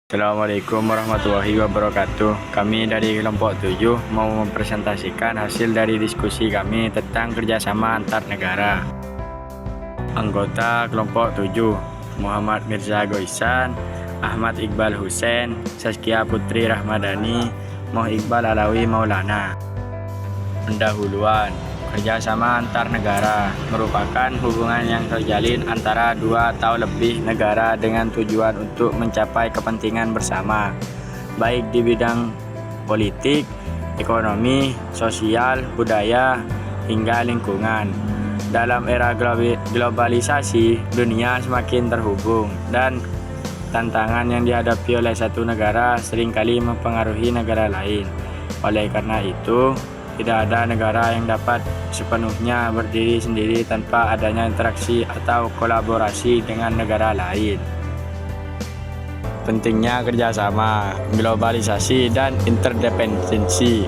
Assalamualaikum warahmatullahi wabarakatuh. Kami dari kelompok 7 mau mempresentasikan hasil dari diskusi kami tentang kerjasama antar negara. Anggota kelompok 7: Muhammad Mirza Goisan, Ahmad Iqbal Hussein, Saskia Putri Rahmadani, Moh Iqbal Alawi Maulana. Pendahuluan. Kerjasama antar negara merupakan hubungan yang terjalin antara dua atau lebih negara dengan tujuan untuk mencapai kepentingan bersama, baik di bidang politik, ekonomi, sosial, budaya, hingga lingkungan. Dalam era globalisasi, dunia semakin terhubung dan tantangan yang dihadapi oleh satu negara seringkali mempengaruhi negara lain. Oleh karena itu, tidak ada negara yang dapat sepenuhnya berdiri sendiri tanpa adanya interaksi atau kolaborasi dengan negara lain. Pentingnya kerjasama, globalisasi, dan interdependensi.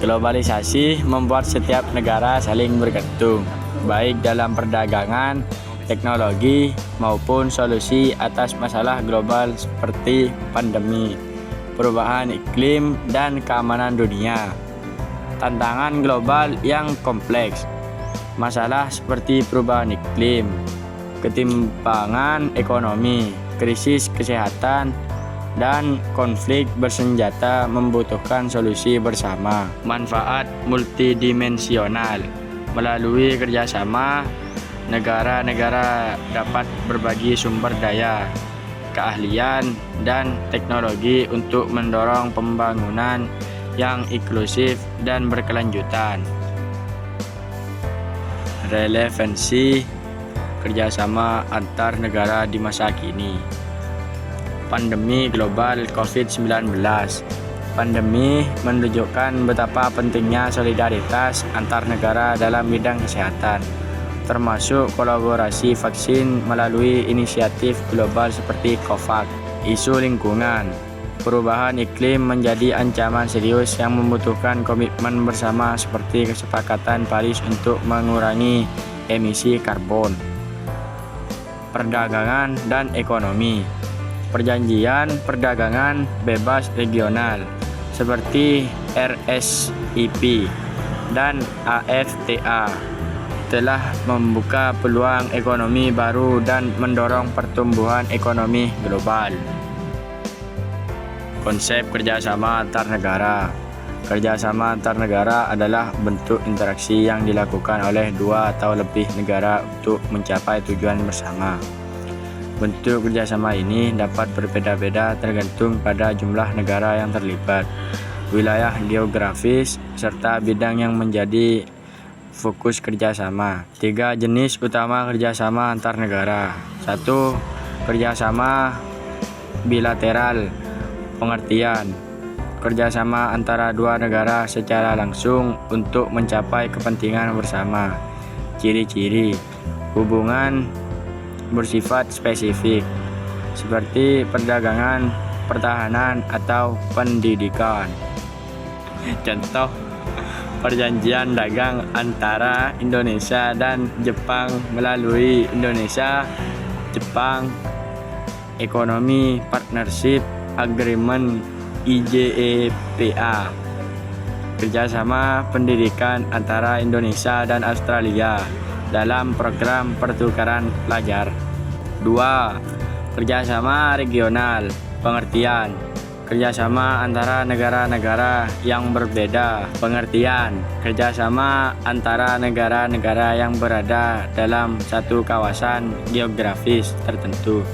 Globalisasi membuat setiap negara saling bergantung, baik dalam perdagangan, teknologi, maupun solusi atas masalah global seperti pandemi, perubahan iklim, dan keamanan dunia. Tantangan global yang kompleks, masalah seperti perubahan iklim, ketimpangan ekonomi, krisis kesehatan, dan konflik bersenjata membutuhkan solusi bersama. Manfaat multidimensional. Melalui kerjasama, negara-negara dapat berbagi sumber daya, keahlian, dan teknologi untuk mendorong pembangunan yang inklusif dan berkelanjutan. Relevansi kerjasama antar negara di masa kini. Pandemi global COVID-19. Pandemi menunjukkan betapa pentingnya solidaritas antar negara dalam bidang kesehatan, termasuk kolaborasi vaksin melalui inisiatif global seperti COVAX. Isu lingkungan. Perubahan iklim menjadi ancaman serius yang membutuhkan komitmen bersama seperti kesepakatan Paris untuk mengurangi emisi karbon. Perdagangan dan ekonomi. Perjanjian perdagangan bebas regional seperti RCEP dan AFTA telah membuka peluang ekonomi baru dan mendorong pertumbuhan ekonomi global. Konsep kerjasama antar negara. Kerjasama antar negara adalah bentuk interaksi yang dilakukan oleh dua atau lebih negara untuk mencapai tujuan bersama. Bentuk kerjasama ini dapat berbeda-beda tergantung pada jumlah negara yang terlibat, wilayah geografis, serta bidang yang menjadi fokus kerjasama. 3 jenis utama kerjasama antar negara. 1. Kerjasama bilateral. Pengertian: kerjasama antara dua negara secara langsung untuk mencapai kepentingan bersama. Ciri-ciri: hubungan bersifat spesifik, seperti perdagangan, pertahanan, atau pendidikan. Contoh: perjanjian dagang antara Indonesia dan Jepang melalui Indonesia Jepang Economy Partnership Agreement IJEPA. Kerjasama pendidikan antara Indonesia dan Australia dalam program pertukaran pelajar. 2. Kerjasama regional. Pengertian: kerjasama antara negara-negara yang berbeda. Pengertian: kerjasama antara negara-negara yang berada dalam satu kawasan geografis tertentu.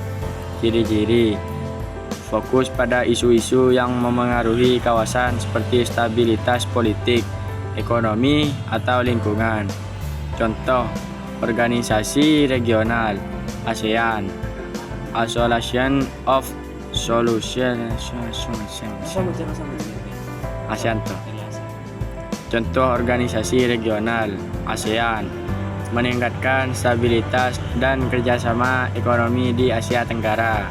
Ciri-ciri: fokus pada isu-isu yang memengaruhi kawasan seperti stabilitas politik, ekonomi, atau lingkungan. Contoh: organisasi regional, ASEAN, Association of ASEAN. Contoh organisasi regional, ASEAN, meningkatkan stabilitas dan kerjasama ekonomi di Asia Tenggara.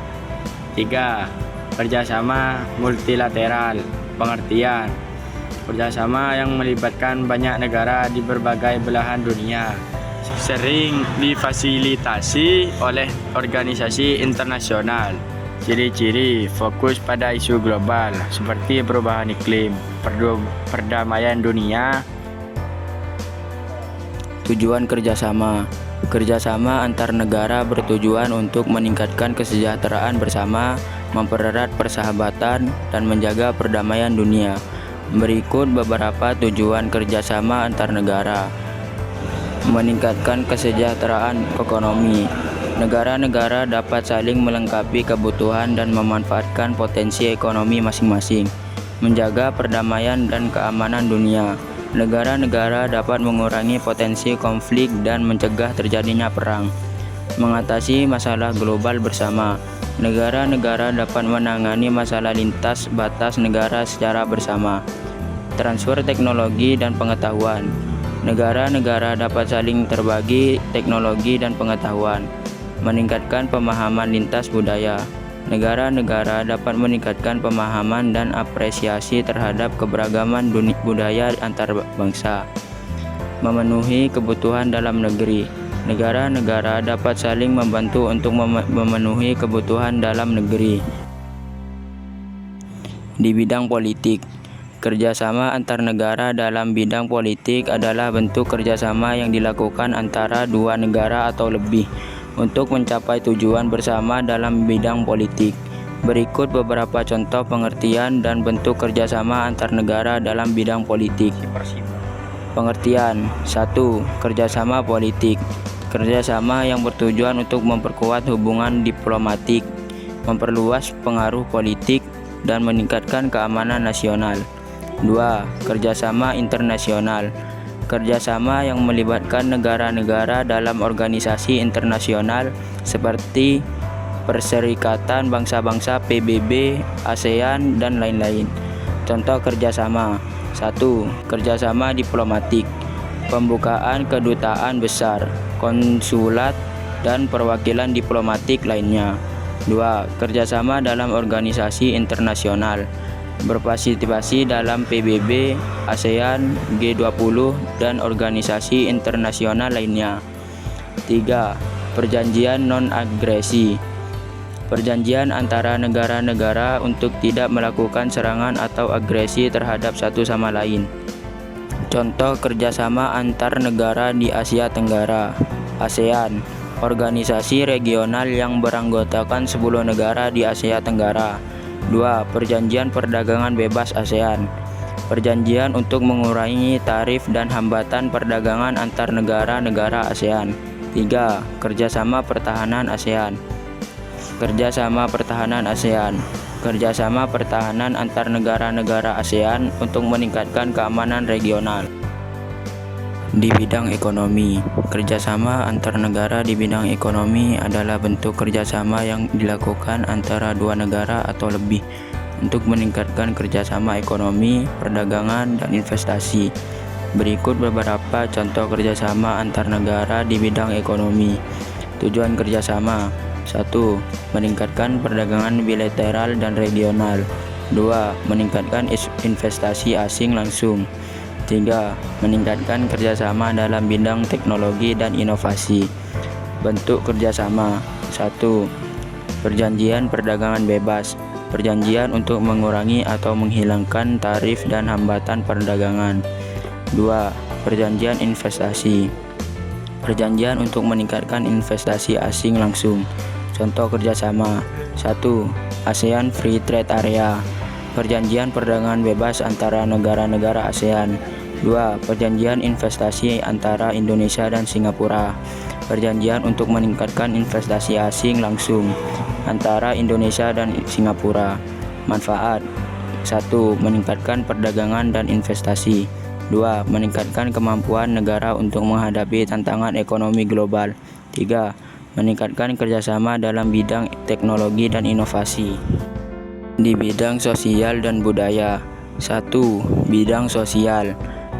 3. Kerjasama multilateral. Pengertian: kerjasama yang melibatkan banyak negara di berbagai belahan dunia, sering difasilitasi oleh organisasi internasional Ciri-ciri fokus pada isu global seperti perubahan iklim, perdamaian dunia. Tujuan kerjasama. Kerjasama antar negara bertujuan untuk meningkatkan kesejahteraan bersama, mempererat persahabatan, dan menjaga perdamaian dunia. Berikut beberapa tujuan kerjasama antar negara. Meningkatkan kesejahteraan ekonomi. Negara-negara dapat saling melengkapi kebutuhan dan memanfaatkan potensi ekonomi masing-masing. Menjaga perdamaian dan keamanan dunia. Negara-negara dapat mengurangi potensi konflik dan mencegah terjadinya perang. Mengatasi masalah global bersama. Negara-negara dapat menangani masalah lintas batas negara secara bersama. Transfer teknologi dan pengetahuan. Negara-negara dapat saling terbagi teknologi dan pengetahuan. Meningkatkan pemahaman lintas budaya. Negara-negara dapat meningkatkan pemahaman dan apresiasi terhadap keberagaman budaya antar bangsa. Memenuhi kebutuhan dalam negeri. Negara-negara dapat saling membantu untuk memenuhi kebutuhan dalam negeri. Di bidang politik, kerjasama antar negara dalam bidang politik adalah bentuk kerjasama yang dilakukan antara dua negara atau lebih untuk mencapai tujuan bersama dalam bidang politik. Berikut beberapa contoh pengertian dan bentuk kerjasama antar negara dalam bidang politik. Pengertian 1. Kerjasama politik. Kerjasama yang bertujuan untuk memperkuat hubungan diplomatik, memperluas pengaruh politik, dan meningkatkan keamanan nasional. 2. Kerjasama internasional. Kerjasama yang melibatkan negara-negara dalam organisasi internasional seperti Perserikatan Bangsa-Bangsa PBB, ASEAN, dan lain-lain. Contoh kerjasama 1. Kerjasama diplomatik. Pembukaan kedutaan besar, konsulat, dan perwakilan diplomatik lainnya. 2. Kerjasama dalam organisasi internasional. Berpartisipasi dalam PBB, ASEAN, G20, dan organisasi internasional lainnya. 3. Perjanjian non-agresi. Perjanjian antara negara-negara untuk tidak melakukan serangan atau agresi terhadap satu sama lain. Contoh kerjasama antar negara di Asia Tenggara. ASEAN, organisasi regional yang beranggotakan 10 negara di Asia Tenggara. 2. Perjanjian perdagangan bebas ASEAN. Perjanjian untuk mengurangi tarif dan hambatan perdagangan antar negara-negara ASEAN. 3. Kerjasama pertahanan ASEAN. Kerjasama pertahanan ASEAN. Kerjasama pertahanan antar negara-negara ASEAN untuk meningkatkan keamanan regional. Di bidang ekonomi, kerjasama antar negara di bidang ekonomi adalah bentuk kerjasama yang dilakukan antara dua negara atau lebih untuk meningkatkan kerjasama ekonomi, perdagangan, dan investasi. Berikut beberapa contoh kerjasama antar negara di bidang ekonomi. Tujuan kerjasama 1. Meningkatkan perdagangan bilateral dan regional. 2. Meningkatkan investasi asing langsung. 3. Meningkatkan kerjasama dalam bidang teknologi dan inovasi. Bentuk kerjasama 1. Perjanjian perdagangan bebas. Perjanjian untuk mengurangi atau menghilangkan tarif dan hambatan perdagangan. 2. Perjanjian investasi. Perjanjian untuk meningkatkan investasi asing langsung. Contoh kerjasama 1. ASEAN Free Trade Area. Perjanjian perdagangan bebas antara negara-negara ASEAN. 2. Perjanjian investasi antara Indonesia dan Singapura. Perjanjian untuk meningkatkan investasi asing langsung antara Indonesia dan Singapura. Manfaat 1. Meningkatkan perdagangan dan investasi. 2. Meningkatkan kemampuan negara untuk menghadapi tantangan ekonomi global. 3. Meningkatkan kerjasama dalam bidang teknologi dan inovasi. Di bidang sosial dan budaya 1. Bidang sosial.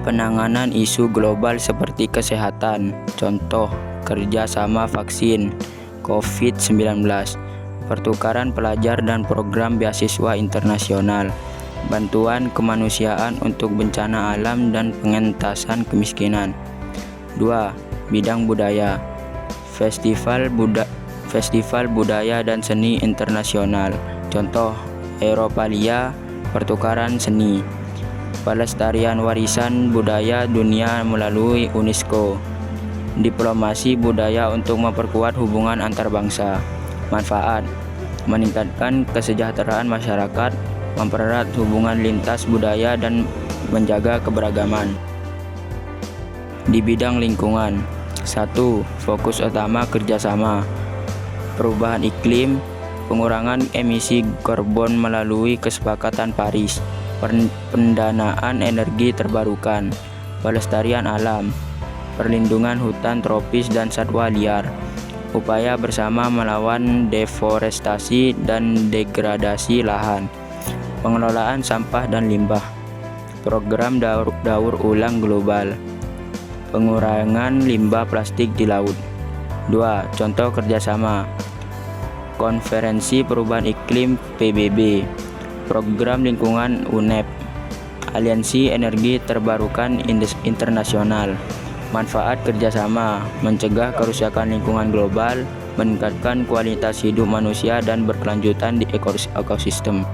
Penanganan isu global seperti kesehatan. Contoh kerjasama vaksin COVID-19. Pertukaran pelajar dan program beasiswa internasional. Bantuan kemanusiaan untuk bencana alam dan pengentasan kemiskinan. 2. Bidang budaya. festival budaya dan seni internasional. Contoh, Europalia, pertukaran seni. Pelestarian warisan budaya dunia melalui UNESCO. Diplomasi budaya untuk memperkuat hubungan antar bangsa. Manfaat: meningkatkan kesejahteraan masyarakat, mempererat hubungan lintas budaya dan menjaga keberagaman. Di bidang lingkungan, 1. Fokus utama kerjasama. Perubahan iklim, pengurangan emisi karbon melalui kesepakatan Paris, pendanaan energi terbarukan, pelestarian alam, perlindungan hutan tropis dan satwa liar, upaya bersama melawan deforestasi dan degradasi lahan, pengelolaan sampah dan limbah, program daur ulang global, pengurangan limbah plastik di laut. 2. Contoh kerjasama: Konferensi Perubahan Iklim PBB, Program Lingkungan UNEP, Aliansi Energi Terbarukan Internasional. Manfaat kerjasama: mencegah kerusakan lingkungan global, meningkatkan kualitas hidup manusia dan berkelanjutan di ekosistem.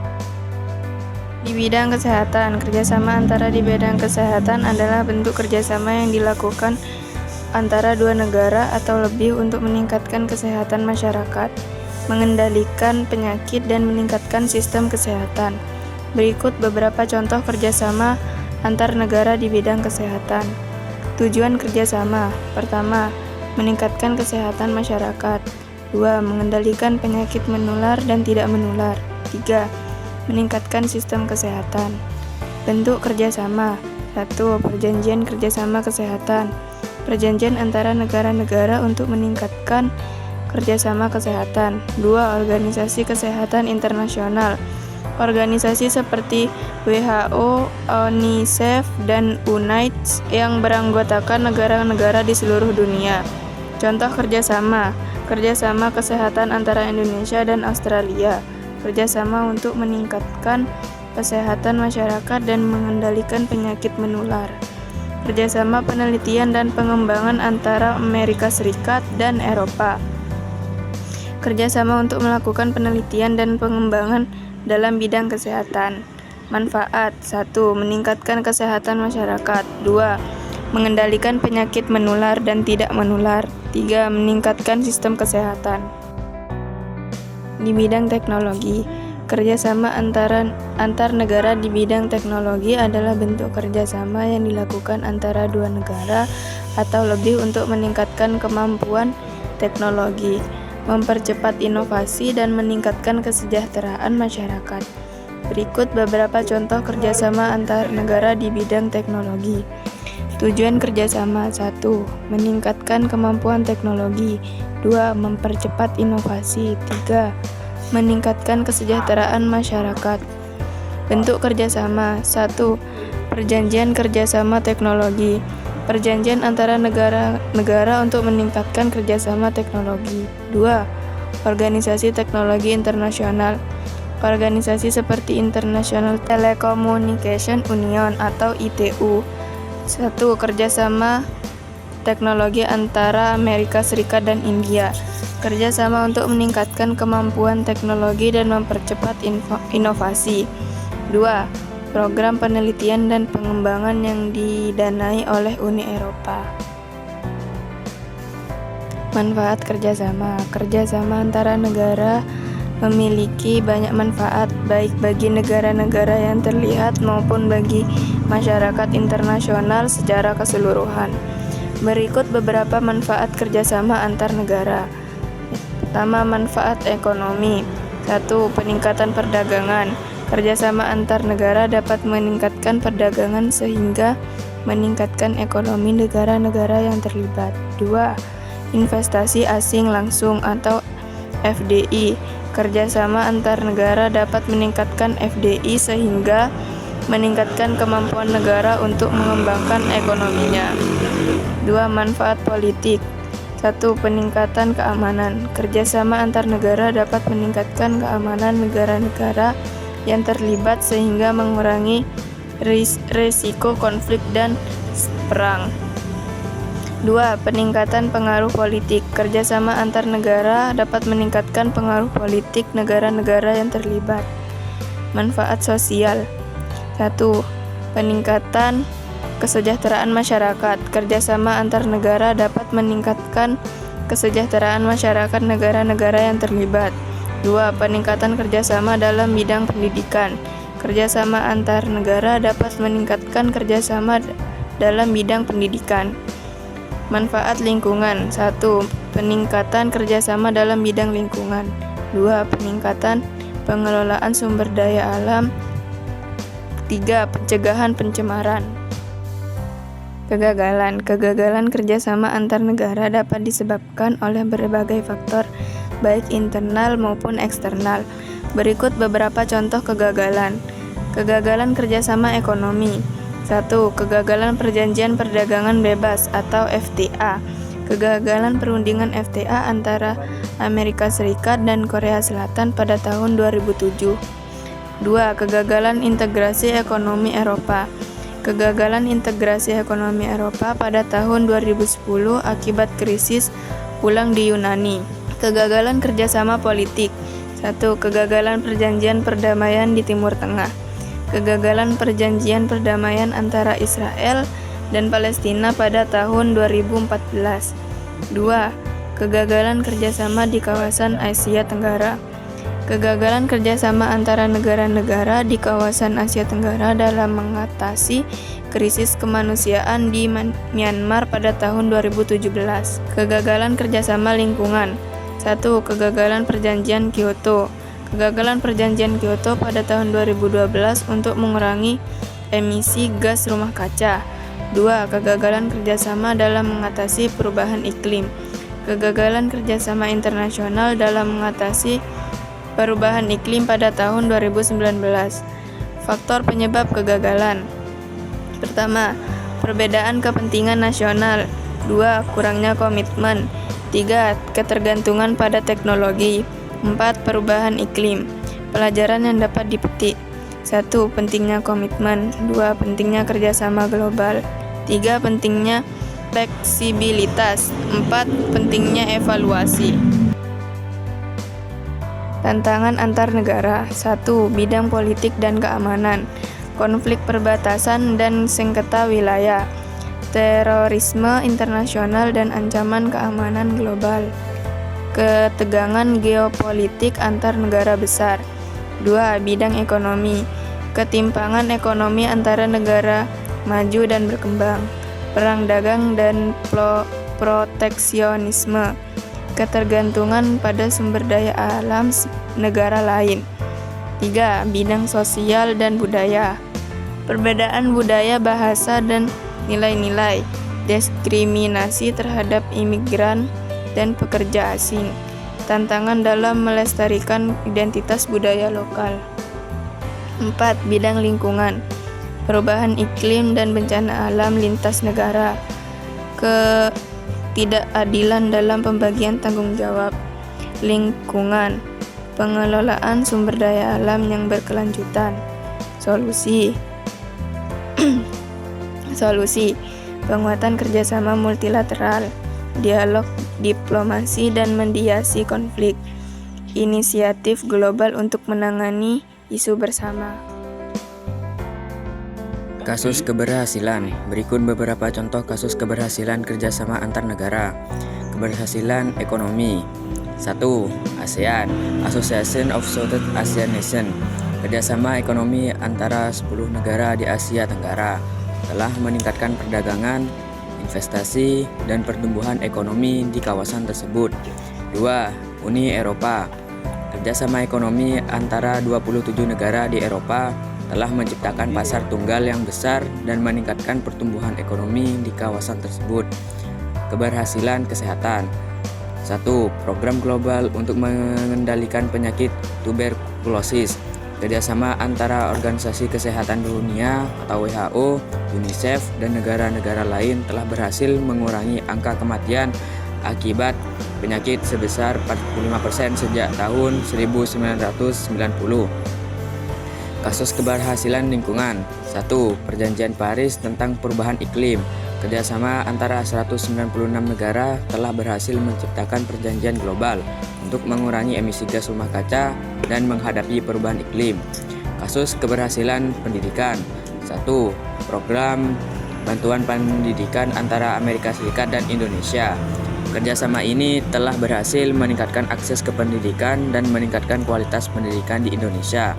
Di bidang kesehatan, kerjasama antara di bidang kesehatan adalah bentuk kerjasama yang dilakukan antara dua negara atau lebih untuk meningkatkan kesehatan masyarakat, mengendalikan penyakit, dan meningkatkan sistem kesehatan. Berikut beberapa contoh kerjasama antar negara di bidang kesehatan. Tujuan kerjasama: pertama, meningkatkan kesehatan masyarakat. 2. Mengendalikan penyakit menular dan tidak menular. 3. Meningkatkan sistem kesehatan. Bentuk kerjasama: 1. Perjanjian kerjasama kesehatan. Perjanjian antara negara-negara untuk meningkatkan kerjasama kesehatan. 2. Organisasi Kesehatan Internasional. Organisasi seperti WHO, UNICEF, dan UNAIDS yang beranggotakan negara-negara di seluruh dunia. Contoh kerjasama: kerjasama kesehatan antara Indonesia dan Australia. Kerjasama untuk meningkatkan kesehatan masyarakat dan mengendalikan penyakit menular. Kerjasama penelitian dan pengembangan antara Amerika Serikat dan Eropa. Kerjasama untuk melakukan penelitian dan pengembangan dalam bidang kesehatan. Manfaat: 1. Meningkatkan kesehatan masyarakat. 2. Mengendalikan penyakit menular dan tidak menular. 3. Meningkatkan sistem kesehatan. Di bidang teknologi, kerjasama antar negara di bidang teknologi adalah bentuk kerjasama yang dilakukan antara dua negara atau lebih untuk meningkatkan kemampuan teknologi, mempercepat inovasi, dan meningkatkan kesejahteraan masyarakat. Berikut beberapa contoh kerjasama antar negara di bidang teknologi. Tujuan kerjasama: 1. Meningkatkan kemampuan teknologi. 2. Mempercepat inovasi. 3. Meningkatkan kesejahteraan masyarakat. Bentuk kerjasama: 1. Perjanjian kerjasama teknologi. Perjanjian antara negara untuk meningkatkan kerjasama teknologi. 2. Organisasi Teknologi Internasional. Organisasi seperti International Telecommunication Union atau ITU. 1. Kerjasama teknologi antara Amerika Serikat dan India. Kerjasama untuk meningkatkan kemampuan teknologi dan mempercepat inovasi. 2. Program penelitian dan pengembangan yang didanai oleh Uni Eropa. Manfaat kerjasama: kerjasama antara negara memiliki banyak manfaat, baik bagi negara-negara yang terlihat maupun bagi masyarakat internasional secara keseluruhan. Berikut beberapa manfaat kerjasama antar negara. Pertama, manfaat ekonomi. 1. Peningkatan perdagangan. Kerjasama antar negara dapat meningkatkan perdagangan sehingga meningkatkan ekonomi negara-negara yang terlibat. 2. Investasi asing langsung atau FDI. Kerjasama antar negara dapat meningkatkan FDI sehingga meningkatkan kemampuan negara untuk mengembangkan ekonominya. 2. Manfaat politik. 1. Peningkatan keamanan. Kerjasama antar negara dapat meningkatkan keamanan negara-negara yang terlibat sehingga mengurangi risiko konflik dan perang. 2. Peningkatan pengaruh politik. Kerjasama antar negara dapat meningkatkan pengaruh politik negara-negara yang terlibat. Manfaat sosial. 1. Peningkatan kesejahteraan masyarakat. Kerjasama antar negara dapat meningkatkan kesejahteraan masyarakat negara-negara yang terlibat. 2. Peningkatan kerjasama dalam bidang pendidikan. Kerjasama antar negara dapat meningkatkan kerjasama dalam bidang pendidikan. Manfaat lingkungan. 1. Peningkatan kerjasama dalam bidang lingkungan. 2. Peningkatan pengelolaan sumber daya alam. 3. Pencegahan pencemaran. Kegagalan kerjasama antar negara dapat disebabkan oleh berbagai faktor, baik internal maupun eksternal. Berikut beberapa contoh kegagalan. Kegagalan kerjasama ekonomi. 1. Kegagalan perjanjian perdagangan bebas atau FTA. Kegagalan perundingan FTA antara Amerika Serikat dan Korea Selatan pada tahun 2007. 2. Kegagalan integrasi ekonomi Eropa. Kegagalan integrasi ekonomi Eropa pada tahun 2010 akibat krisis ulang di Yunani. Kegagalan kerjasama politik. 1. Kegagalan perjanjian perdamaian di Timur Tengah. Kegagalan perjanjian perdamaian antara Israel dan Palestina pada tahun 2014. 2. Kegagalan kerjasama di kawasan Asia Tenggara. Kegagalan kerjasama antara negara-negara di kawasan Asia Tenggara dalam mengatasi krisis kemanusiaan di Myanmar pada tahun 2017. Kegagalan kerjasama lingkungan. 1. Kegagalan perjanjian Kyoto. Kegagalan perjanjian Kyoto pada tahun 2012 untuk mengurangi emisi gas rumah kaca. 2. Kegagalan kerjasama dalam mengatasi perubahan iklim. Kegagalan kerjasama internasional dalam mengatasi perubahan iklim pada tahun 2019. Faktor penyebab kegagalan. Pertama, perbedaan kepentingan nasional. 2. Kurangnya komitmen. 3. Ketergantungan pada teknologi. 4. Perubahan iklim. Pelajaran yang dapat dipetik. 1. Pentingnya komitmen. 2. Pentingnya kerjasama global. 3. Pentingnya fleksibilitas. 4. Pentingnya evaluasi. Tantangan antar negara. 1. Bidang politik dan keamanan. Konflik perbatasan dan sengketa wilayah. Terorisme internasional dan ancaman keamanan global. Ketegangan geopolitik antar negara besar. 2. Bidang ekonomi. Ketimpangan ekonomi antara negara maju dan berkembang. Perang dagang dan proteksionisme. Ketergantungan pada sumber daya alam negara lain. 3. Bidang sosial dan budaya. Perbedaan budaya, bahasa, dan nilai-nilai. Diskriminasi terhadap imigran dan pekerja asing. Tantangan dalam melestarikan identitas budaya lokal. 4. Bidang lingkungan. Perubahan iklim dan bencana alam lintas negara. Ketidakadilan dalam pembagian tanggung jawab. Lingkungan. Pengelolaan sumber daya alam yang berkelanjutan. Solusi. Penguatan kerjasama multilateral. Dialog diplomasi dan mediasi konflik. Inisiatif global untuk menangani isu bersama. Kasus keberhasilan. Berikut beberapa contoh kasus keberhasilan kerjasama antar negara. Keberhasilan ekonomi. 1. ASEAN, Association of Southeast Asian Nations. Kerjasama ekonomi antara 10 negara di Asia Tenggara telah meningkatkan perdagangan, investasi, dan pertumbuhan ekonomi di kawasan tersebut. 2. Uni Eropa. Kerjasama ekonomi antara 27 negara di Eropa telah menciptakan pasar tunggal yang besar dan meningkatkan pertumbuhan ekonomi di kawasan tersebut. Keberhasilan kesehatan. 1. Program global untuk mengendalikan penyakit tuberkulosis. Kerjasama antara Organisasi Kesehatan Dunia atau WHO, UNICEF, dan negara-negara lain telah berhasil mengurangi angka kematian akibat penyakit sebesar 45% sejak tahun 1990. Kasus keberhasilan lingkungan. 1. Perjanjian Paris tentang perubahan iklim. Kerjasama antara 196 negara telah berhasil menciptakan perjanjian global untuk mengurangi emisi gas rumah kaca dan menghadapi perubahan iklim. Kasus keberhasilan pendidikan. 1. Program bantuan pendidikan antara Amerika Serikat dan Indonesia. Kerjasama ini telah berhasil meningkatkan akses ke pendidikan dan meningkatkan kualitas pendidikan di Indonesia.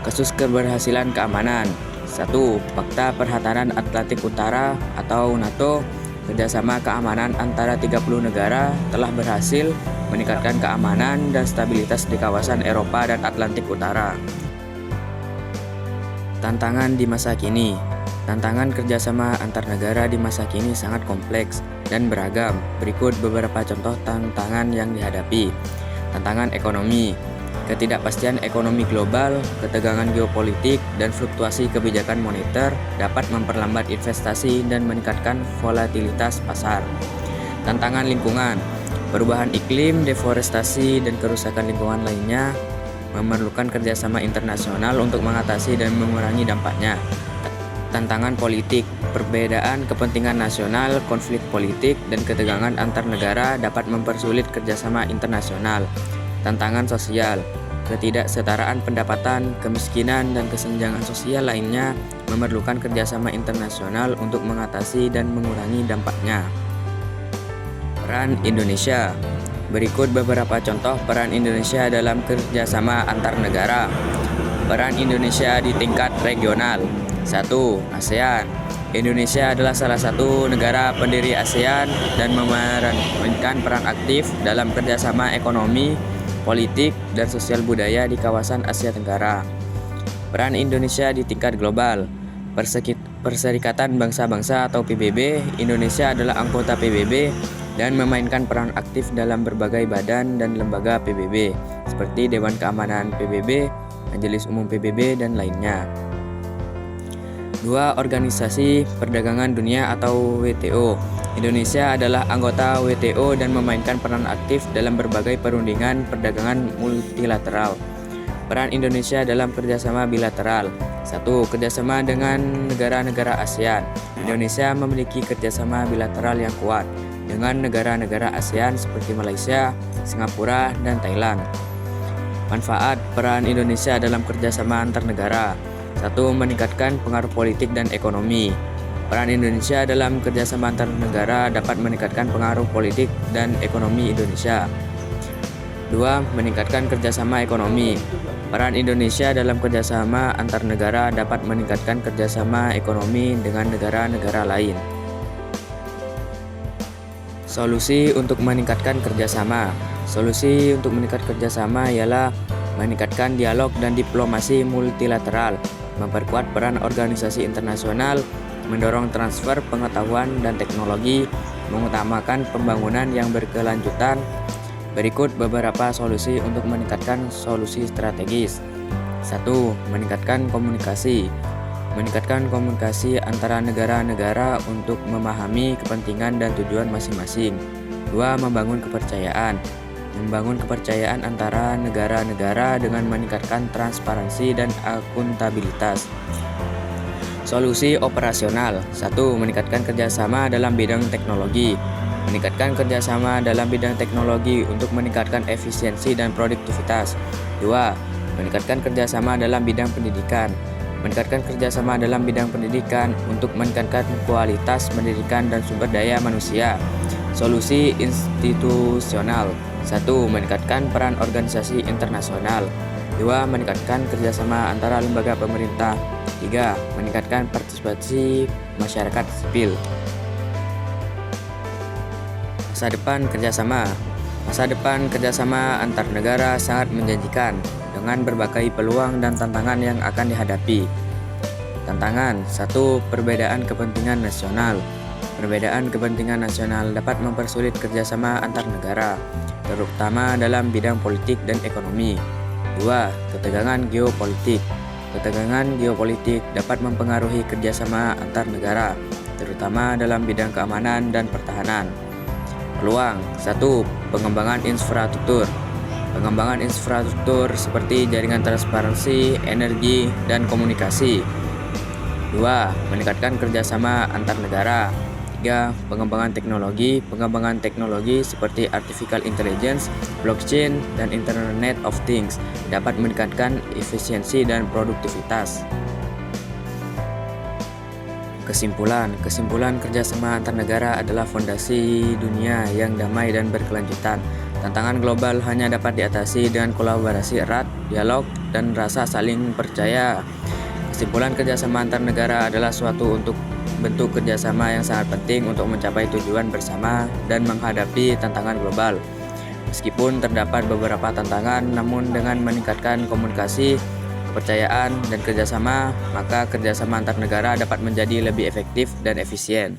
Kasus keberhasilan keamanan. 1. Fakta Pertahanan Atlantik Utara atau NATO. Kerjasama keamanan antara 30 negara telah berhasil meningkatkan keamanan dan stabilitas di kawasan Eropa dan Atlantik Utara. Tantangan di masa kini. Tantangan kerjasama antar negara di masa kini sangat kompleks dan beragam. Berikut beberapa contoh tantangan yang dihadapi. Tantangan ekonomi. Ketidakpastian ekonomi global, ketegangan geopolitik, dan fluktuasi kebijakan moneter dapat memperlambat investasi dan meningkatkan volatilitas pasar. Tantangan lingkungan. Perubahan iklim, deforestasi, dan kerusakan lingkungan lainnya memerlukan kerjasama internasional untuk mengatasi dan mengurangi dampaknya. Tantangan politik. Perbedaan kepentingan nasional, konflik politik, dan ketegangan antar negara dapat mempersulit kerjasama internasional. Tantangan sosial. Ketidaksetaraan pendapatan, kemiskinan, dan kesenjangan sosial lainnya memerlukan kerjasama internasional untuk mengatasi dan mengurangi dampaknya. Peran Indonesia. Berikut beberapa contoh peran Indonesia dalam kerjasama antar negara. Peran Indonesia di tingkat regional. 1. ASEAN. Indonesia adalah salah satu negara pendiri ASEAN dan memainkan peran aktif dalam kerjasama ekonomi, politik, dan sosial budaya di kawasan Asia Tenggara. Peran Indonesia di tingkat global. Perserikatan Bangsa-Bangsa atau PBB. Indonesia adalah anggota PBB dan memainkan peran aktif dalam berbagai badan dan lembaga PBB seperti Dewan Keamanan PBB, Majelis Umum PBB, dan lainnya. 2. Organisasi Perdagangan Dunia atau WTO. Indonesia adalah anggota WTO dan memainkan peran aktif dalam berbagai perundingan perdagangan multilateral. Peran Indonesia dalam kerjasama bilateral. 1. Kerjasama dengan negara-negara ASEAN. Indonesia memiliki kerjasama bilateral yang kuat dengan negara-negara ASEAN seperti Malaysia, Singapura, dan Thailand. Manfaat peran Indonesia dalam kerjasama antar negara. 1. Meningkatkan pengaruh politik dan ekonomi. Peran Indonesia dalam kerjasama antar negara dapat meningkatkan pengaruh politik dan ekonomi Indonesia. 2. Meningkatkan kerjasama ekonomi. Peran Indonesia dalam kerjasama antar negara dapat meningkatkan kerjasama ekonomi dengan negara-negara lain. Solusi untuk meningkatkan kerjasama. Solusi untuk meningkatkan kerjasama ialah meningkatkan dialog dan diplomasi multilateral, memperkuat peran organisasi internasional, mendorong transfer pengetahuan dan teknologi, mengutamakan pembangunan yang berkelanjutan. Berikut beberapa solusi untuk meningkatkan solusi strategis. 1. Meningkatkan komunikasi. Meningkatkan komunikasi antara negara-negara untuk memahami kepentingan dan tujuan masing-masing. 2. Membangun kepercayaan. Membangun kepercayaan antara negara-negara dengan meningkatkan transparansi dan akuntabilitas. Solusi operasional. 1. Meningkatkan kerjasama dalam bidang teknologi. Meningkatkan kerjasama dalam bidang teknologi untuk meningkatkan efisiensi dan produktivitas. 2. Meningkatkan kerjasama dalam bidang pendidikan. Meningkatkan kerjasama dalam bidang pendidikan untuk meningkatkan kualitas pendidikan dan sumber daya manusia. Solusi institusional. 1. Meningkatkan peran organisasi internasional. 2. Meningkatkan kerjasama antara lembaga pemerintah. 3. Meningkatkan partisipasi masyarakat sipil. Masa depan kerjasama. Masa depan kerjasama antar negara sangat menjanjikan dengan berbagai peluang dan tantangan yang akan dihadapi. Tantangan. 1. Perbedaan kepentingan nasional. Perbedaan kepentingan nasional dapat mempersulit kerjasama antar negara, terutama dalam bidang politik dan ekonomi. 2. Ketegangan geopolitik. Ketegangan geopolitik dapat mempengaruhi kerjasama antar negara, terutama dalam bidang keamanan dan pertahanan. Peluang. 1. Pengembangan infrastruktur. pengembangan infrastruktur seperti jaringan transparansi, energi, dan komunikasi. 2. Meningkatkan kerjasama antar negara. 3. Pengembangan teknologi seperti artificial intelligence, blockchain, dan Internet of Things dapat meningkatkan efisiensi dan produktivitas. Kesimpulan kerjasama antar negara adalah fondasi dunia yang damai dan berkelanjutan. Tantangan global hanya dapat diatasi dengan kolaborasi erat, dialog, dan rasa saling percaya. Kesimpulan kerjasama antar negara adalah suatu bentuk kerjasama yang sangat penting untuk mencapai tujuan bersama dan menghadapi tantangan global. Meskipun terdapat beberapa tantangan, namun dengan meningkatkan komunikasi, kepercayaan, dan kerjasama, maka kerjasama antar negara dapat menjadi lebih efektif dan efisien.